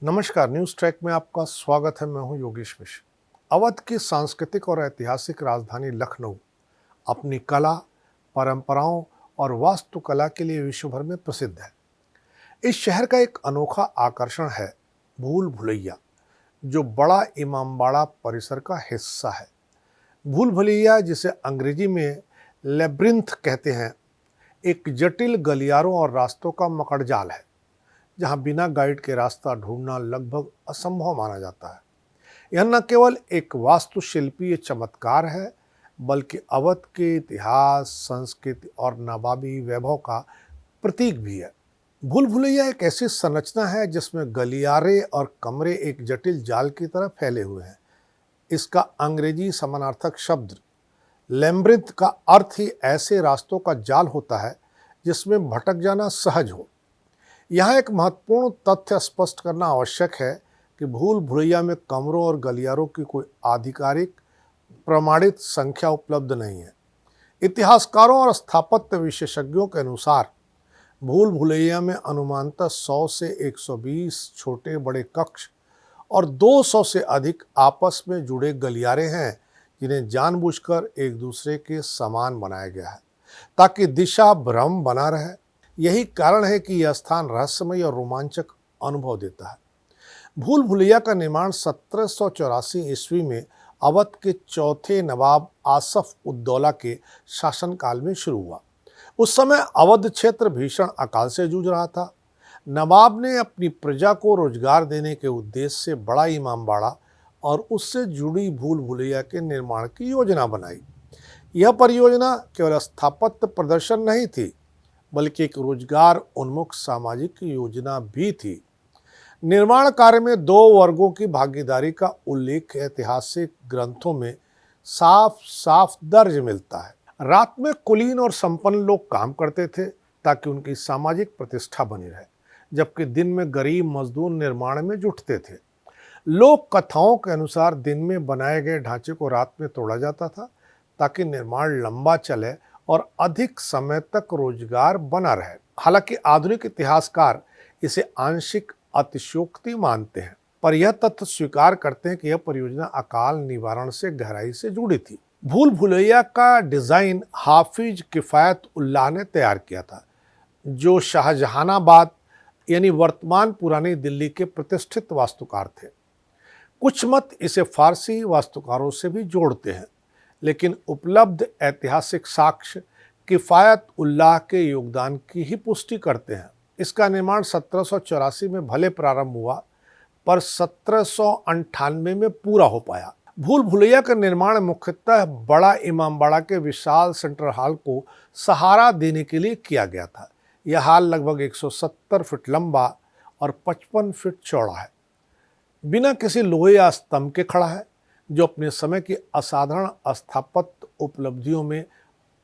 नमस्कार, news track में आपका स्वागत है। मैं हूं योगेश मिश्र। अवध की सांस्कृतिक और ऐतिहासिक राजधानी लखनऊ अपनी कला, परंपराओं और वास्तुकला के लिए विश्व भर में प्रसिद्ध है। इस शहर का एक अनोखा आकर्षण है भूल भुलैया, जो बड़ा इमामबाड़ा परिसर का हिस्सा है। भूल भुलैया, जिसे अंग्रेजी में लेब्रिंथ कहते हैं, एक जटिल गलियारों और रास्तों का मकड़जाल है, जहां बिना गाइड के रास्ता ढूंढना लगभग असंभव माना जाता है। यह न केवल एक वास्तुशिल्पीय चमत्कार है, बल्कि अवध के इतिहास, संस्कृति और नवाबी वैभव का प्रतीक भी है। भूल भुलैया एक ऐसी संरचना है जिसमें गलियारे और कमरे एक जटिल जाल की तरह फैले हुए हैं। इसका अंग्रेजी समानार्थक शब्द लैम्ब्रिथ का अर्थ ही ऐसे रास्तों का जाल होता है जिसमें भटक जाना सहज हो। यहाँ एक महत्वपूर्ण तथ्य स्पष्ट करना आवश्यक है कि भूल भुलैया में कमरों और गलियारों की कोई आधिकारिक प्रमाणित संख्या उपलब्ध नहीं है। इतिहासकारों और स्थापत्य विशेषज्ञों के अनुसार भूल भुलैया में अनुमानतः 100 से 120 छोटे बड़े कक्ष और 200 से अधिक आपस में जुड़े गलियारे हैं, जिन्हें जानबूझकर एक दूसरे के समान बनाया गया है ताकि दिशा भ्रम बना रहे। यही कारण है कि यह स्थान रहस्यमय और रोमांचक अनुभव देता है। भूल भुलैया का निर्माण 1784 ईस्वी में अवध के चौथे नवाब आसफ उद्दौला के शासनकाल में शुरू हुआ। उस समय अवध क्षेत्र भीषण अकाल से जूझ रहा था। नवाब ने अपनी प्रजा को रोजगार देने के उद्देश्य से बड़ा इमामबाड़ा और उससे जुड़ी भूल भुलैया के निर्माण की योजना बनाई। यह परियोजना केवल स्थापत्य प्रदर्शन नहीं थी, बल्कि एक रोजगार उन्मुख सामाजिक योजना भी थी। निर्माण कार्य में दो वर्गों की भागीदारी का उल्लेख ऐतिहासिक ग्रंथों में साफ साफ दर्ज मिलता है। रात में कुलीन और संपन्न लोग काम करते थे ताकि उनकी सामाजिक प्रतिष्ठा बनी रहे, जबकि दिन में गरीब मजदूर निर्माण में जुटते थे। लोक कथाओं के अनुसार दिन में बनाए गए ढांचे को रात में तोड़ा जाता था ताकि निर्माण लंबा चले और अधिक समय तक रोजगार बना रहे। हालांकि आधुनिक इतिहासकार इसे आंशिक अतिशयोक्ति मानते हैं, पर यह तथ्य स्वीकार करते हैं कि यह परियोजना अकाल निवारण से गहराई से जुड़ी थी। भूल भुलैया का डिजाइन हाफिज किफायत उल्लाह ने तैयार किया था, जो शाहजहानाबाद यानी वर्तमान पुरानी दिल्ली के प्रतिष्ठित वास्तुकार थे। कुछ मत इसे फारसी वास्तुकारों से भी जोड़ते हैं, लेकिन उपलब्ध ऐतिहासिक साक्ष्य किफायत उल्लाह के योगदान की ही पुष्टि करते हैं। इसका निर्माण 1784 में भले प्रारंभ हुआ, पर 1798 में पूरा हो पाया। भूल भुलैया का निर्माण मुख्यतः बड़ा इमामबाड़ा के विशाल सेंट्रल हॉल को सहारा देने के लिए किया गया था। यह हॉल लगभग 170 फीट लंबा और 55 फीट चौड़ा है। बिना किसी लोहे या स्तंभ के खड़ा है, जो अपने समय की असाधारण स्थापत्य उपलब्धियों में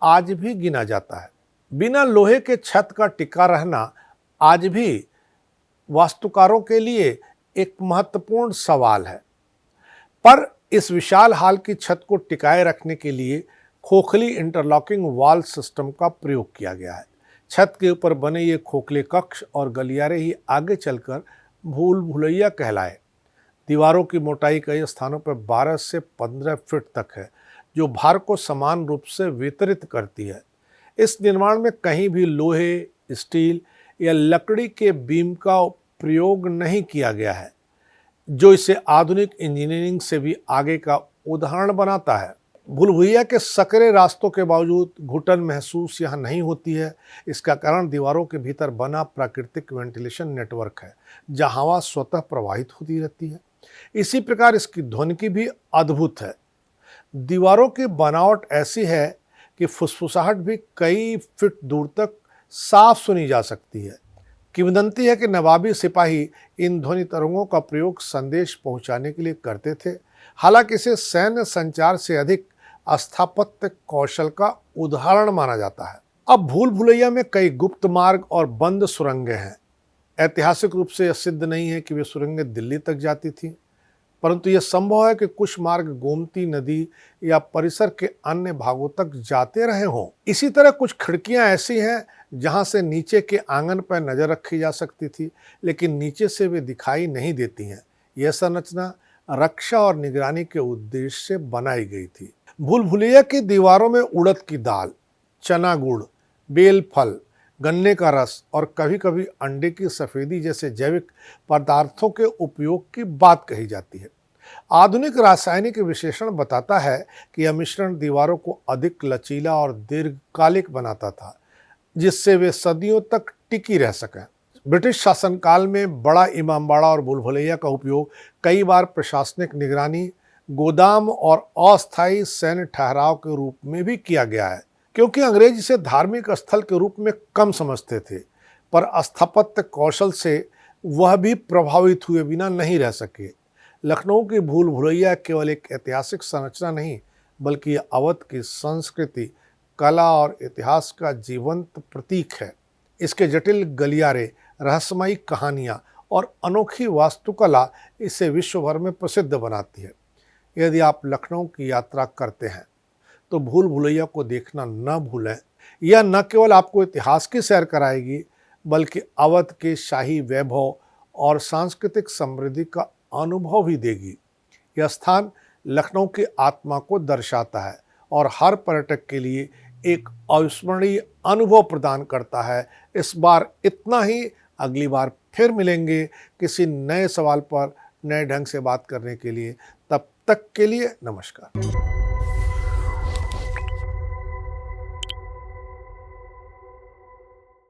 आज भी गिना जाता है। बिना लोहे के छत का टिका रहना आज भी वास्तुकारों के लिए एक महत्वपूर्ण सवाल है, पर इस विशाल हॉल की छत को टिकाए रखने के लिए खोखली इंटरलॉकिंग वॉल सिस्टम का प्रयोग किया गया है। छत के ऊपर बने ये खोखले कक्ष और गलियारे ही आगे चलकर भूल भुलैया कहलाए। दीवारों की मोटाई कई स्थानों पर 12 से 15 फीट तक है, जो भार को समान रूप से वितरित करती है। इस निर्माण में कहीं भी लोहे, स्टील या लकड़ी के बीम का प्रयोग नहीं किया गया है, जो इसे आधुनिक इंजीनियरिंग से भी आगे का उदाहरण बनाता है। भूल भुलैया के सकरे रास्तों के बावजूद घुटन महसूस यहाँ नहीं होती है। इसका कारण दीवारों के भीतर बना प्राकृतिक वेंटिलेशन नेटवर्क है, जहाँ हवा स्वतः प्रवाहित होती रहती है। इसी प्रकार इसकी ध्वनिकी भी अद्भुत है। दीवारों की बनावट ऐसी है कि फुसफुसाहट भी कई फीट दूर तक साफ सुनी जा सकती है। किंवदंती है कि नवाबी सिपाही इन ध्वनि तरंगों का प्रयोग संदेश पहुंचाने के लिए करते थे। हालांकि इसे सैन्य संचार से अधिक स्थापत्य कौशल का उदाहरण माना जाता है। अब भूल भुलैया में कई गुप्त मार्ग और बंद सुरंगें हैं। ऐतिहासिक रूप से यह सिद्ध नहीं है कि वे सुरंगें दिल्ली तक जाती थीं। परंतु यह संभव है कि कुछ मार्ग गोमती नदी या परिसर के अन्य भागों तक जाते रहे हों। इसी तरह कुछ खिड़कियां ऐसी हैं जहां से नीचे के आंगन पर नजर रखी जा सकती थी, लेकिन नीचे से वे दिखाई नहीं देती हैं। यह संरचना रक्षा और निगरानी के उद्देश्य से बनाई गई थी। भूल भुलैया की दीवारों में उड़द की दाल, चना गुड़, बेल फल, गन्ने का रस और कभी कभी अंडे की सफेदी जैसे जैविक पदार्थों के उपयोग की बात कही जाती है। आधुनिक रासायनिक विश्लेषण बताता है कि यह मिश्रण दीवारों को अधिक लचीला और दीर्घकालिक बनाता था, जिससे वे सदियों तक टिकी रह सकें। ब्रिटिश शासनकाल में बड़ा इमामबाड़ा और भूल भुलैया का उपयोग कई बार प्रशासनिक निगरानी, गोदाम और अस्थायी सैन्य ठहराव के रूप में भी किया गया है, क्योंकि अंग्रेज इसे धार्मिक स्थल के रूप में कम समझते थे। पर स्थापत्य कौशल से वह भी प्रभावित हुए बिना नहीं रह सके। लखनऊ की भूल भुलैया केवल एक ऐतिहासिक संरचना नहीं, बल्कि यह अवध की संस्कृति, कला और इतिहास का जीवंत प्रतीक है। इसके जटिल गलियारे, रहस्यमयी कहानियाँ और अनोखी वास्तुकला इसे विश्व भर में प्रसिद्ध बनाती है। यदि आप लखनऊ की यात्रा करते हैं तो भूल भुलैया को देखना न भूलें। यह न केवल आपको इतिहास की सैर कराएगी, बल्कि अवध के शाही वैभव और सांस्कृतिक समृद्धि का अनुभव भी देगी। यह स्थान लखनऊ की आत्मा को दर्शाता है और हर पर्यटक के लिए एक अविस्मरणीय अनुभव प्रदान करता है। इस बार इतना ही। अगली बार फिर मिलेंगे किसी नए सवाल पर नए ढंग से बात करने के लिए। तब तक के लिए नमस्कार।